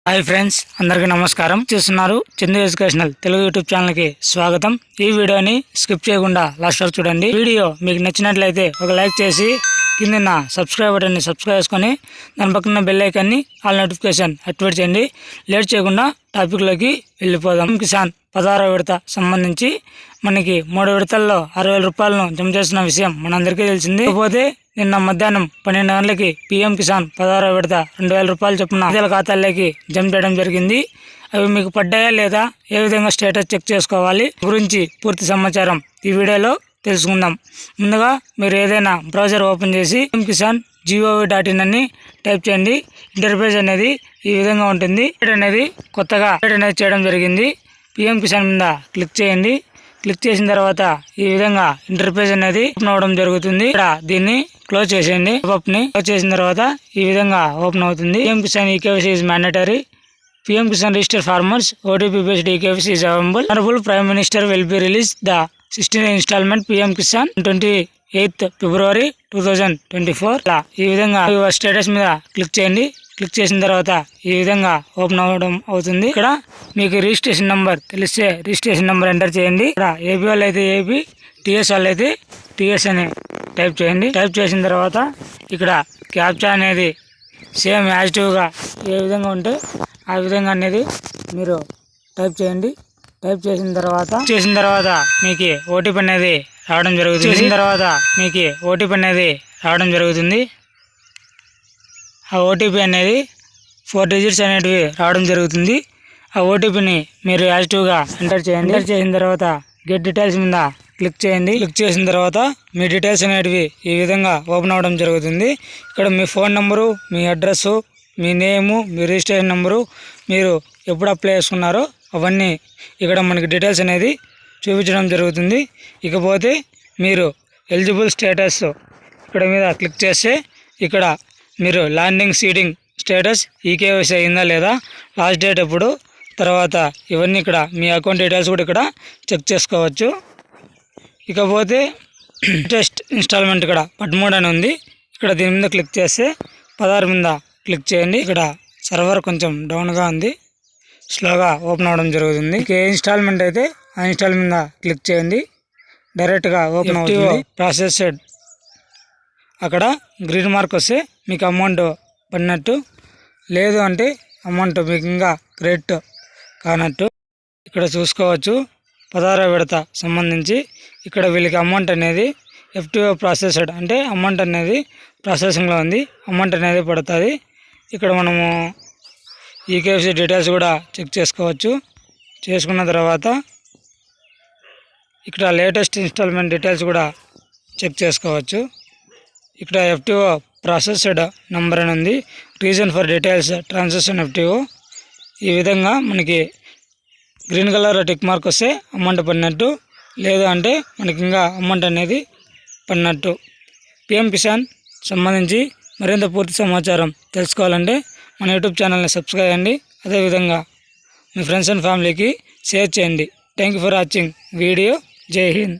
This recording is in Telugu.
హాయ్ ఫ్రెండ్స్, అందరికీ నమస్కారం. చూస్తున్నారు Chandu educational Telugu YouTube channel కి స్వాగతం. ఈ వీడియోని స్కిప్ చేయకుండా లాస్ట్ వరకు చూడండి. వీడియో మీకు నచ్చినట్లయితే ఒక లైక్ చేసి కింద సబ్స్క్రైబ్ బటన్ని సబ్స్క్రైబ్ చేసుకొని దాని పక్కన బెల్ ఐకాన్ని ఆల్ నోటిఫికేషన్ యాక్టివేట్ చేయండి. లేట్ చేయకుండా టాపిక్లోకి వెళ్ళిపోదాం. కిసాన్ 16వ విడత సంబంధించి మనకి 3 విడతల్లో 60,000 రూపాయలను జమ చేసిన విషయం మనందరికీ తెలిసింది. కాకపోతే నిన్న మధ్యాహ్నం 12 గంటలకి పీఎం కిసాన్ 16వ విడత 2,000 రూపాయలు చొప్పున ప్రజల ఖాతాల్లోకి జమ చేయడం జరిగింది. అవి మీకు పడ్డాయా లేదా, ఏ విధంగా స్టేటస్ చెక్ చేసుకోవాలి గురించి పూర్తి సమాచారం ఈ వీడియోలో తెలుసుకుందాం. ముందుగా మీరు ఏదైనా బ్రౌజర్ ఓపెన్ చేసి పీఎం కిసాన్ gov.in అని టైప్ చేయండి. ఇంటర్ఫేస్ అనేది ఈ విధంగా ఉంటుంది. అనేది కొత్తగా అనేది చేయడం జరిగింది. పీఎం కిసాన్ మీద క్లిక్ చేయండి. క్లిక్ చేసిన తర్వాత ఈ విధంగా ఇంటర్ఫేస్ అనేది ఓపెన్ అవ్వడం జరుగుతుంది. ఇక్కడ దీన్ని క్లోజ్ చేసేయండి. క్లోజ్ చేసిన తర్వాత ఈ విధంగా ఓపెన్ అవుతుంది. PM Kisan eKYC is mandatory. PM Kisan register farmers OTP based eKYC is available. Honourable prime minister will be release the 16th instalment PM Kisan 28th February 2024. ఈ విధంగా స్టేటస్ మీద క్లిక్ చేయండి. క్లిక్ చేసిన తర్వాత ఈ విధంగా ఓపెన్ అవ్వడం అవుతుంది. ఇక్కడ మీకు రిజిస్ట్రేషన్ నెంబర్ తెలిస్తే రిజిస్ట్రేషన్ నెంబర్ ఎంటర్ చేయండి. ఇక్కడ ఏపీ వాళ్ళు అయితే ఏపీ, టీఎస్ వాళ్ళు అయితే టీఎస్ అని టైప్ చేయండి. టైప్ చేసిన తర్వాత ఇక్కడ క్యాప్చా అనేది సేమ్ యాజిటివ్గా ఏ విధంగా ఉంటే ఆ విధంగా అనేది మీరు టైప్ చేయండి. టైప్ చేసిన తర్వాత మీకు ఓటీపీ అనేది రావడం జరుగుతుంది. ఆ ఓటీపీ అనేది 4 digits అనేటివి రావడం జరుగుతుంది. ఆ ఓటీపీని మీరు యాజిటివ్గా ఎంటర్ చేయండి. ఎంటర్ చేసిన తర్వాత గెట్ డీటెయిల్స్ మీద క్లిక్ చేయండి. క్లిక్ చేసిన తర్వాత మీ డీటెయిల్స్ అనేటివి ఈ విధంగా ఓపెన్ అవ్వడం జరుగుతుంది. ఇక్కడ మీ ఫోన్ నెంబరు, మీ అడ్రస్సు, మీ నేము, మీ రిజిస్ట్రేషన్ నెంబరు, మీరు ఎప్పుడు అప్లై చేసుకున్నారో అవన్నీ ఇక్కడ మనకి డీటెయిల్స్ అనేది చూపించడం జరుగుతుంది. ఇకపోతే మీరు ఎలిజిబుల్ స్టేటస్ ఇక్కడ మీద క్లిక్ చేస్తే ఇక్కడ మీరు ల్యాండింగ్ సీడింగ్ స్టేటస్ ఈకేవైసీ అయిందా లేదా, లాస్ట్ డేట్ ఎప్పుడు, తర్వాత ఇవన్నీ ఇక్కడ మీ అకౌంట్ డీటెయిల్స్ కూడా ఇక్కడ చెక్ చేసుకోవచ్చు. ఇకపోతే లేటెస్ట్ ఇన్స్టాల్మెంట్ ఇక్కడ 13 అని ఉంది. ఇక్కడ దీని మీద క్లిక్ చేస్తే 16 మీద క్లిక్ చేయండి. ఇక్కడ సర్వర్ కొంచెం డౌన్గా ఉంది, స్లోగా ఓపెన్ అవ్వడం జరుగుతుంది. ఏ ఇన్స్టాల్మెంట్ అయితే ఆ ఇన్స్టాల్మెంట్ మీద క్లిక్ చేయండి. డైరెక్ట్గా ఓపెన్ అవుతుంది. ప్రాసెస్డ్ అక్కడ గ్రీన్ మార్క్ వస్తే మీకు అమౌంట్ పడినట్టు, లేదు అంటే అమౌంట్ మీకు ఇంకా క్రెడిట్ కానట్టు ఇక్కడ చూసుకోవచ్చు. 16వ విడత సంబంధించి ఇక్కడ వీళ్ళకి అమౌంట్ అనేది ఎఫ్టీఓ ప్రాసెస్డ్ అంటే అమౌంట్ అనేది ప్రాసెసింగ్లో ఉంది. అమౌంట్ అనేది పడుతుంది. ఇక్కడ మనము ఈకేవైసీ డీటెయిల్స్ కూడా చెక్ చేసుకోవచ్చు. చేసుకున్న తర్వాత ఇక్కడ లేటెస్ట్ ఇన్స్టాల్మెంట్ డీటెయిల్స్ కూడా చెక్ చేసుకోవచ్చు. ఇక్కడ ఎఫ్టీఓ ప్రాసెస్డ్ నంబర్ అని ఉంది. Reason for details transaction FTO. ఈ విధంగా మనకి గ్రీన్ కలర్ టిక్ మార్క్ వస్తే అమౌంట్ పడినట్టు, లేదు అంటే మనకి ఇంకా అమౌంట్ అనేది పడినట్టు. పీఎం కిసాన్ సంబంధించి మరింత పూర్తి సమాచారం తెలుసుకోవాలంటే మన యూట్యూబ్ ఛానల్ని సబ్స్క్రైబ్ చేయండి. అదేవిధంగా మీ ఫ్రెండ్స్ అండ్ ఫ్యామిలీకి షేర్ చేయండి. Thank you for watching video. జై హింద్.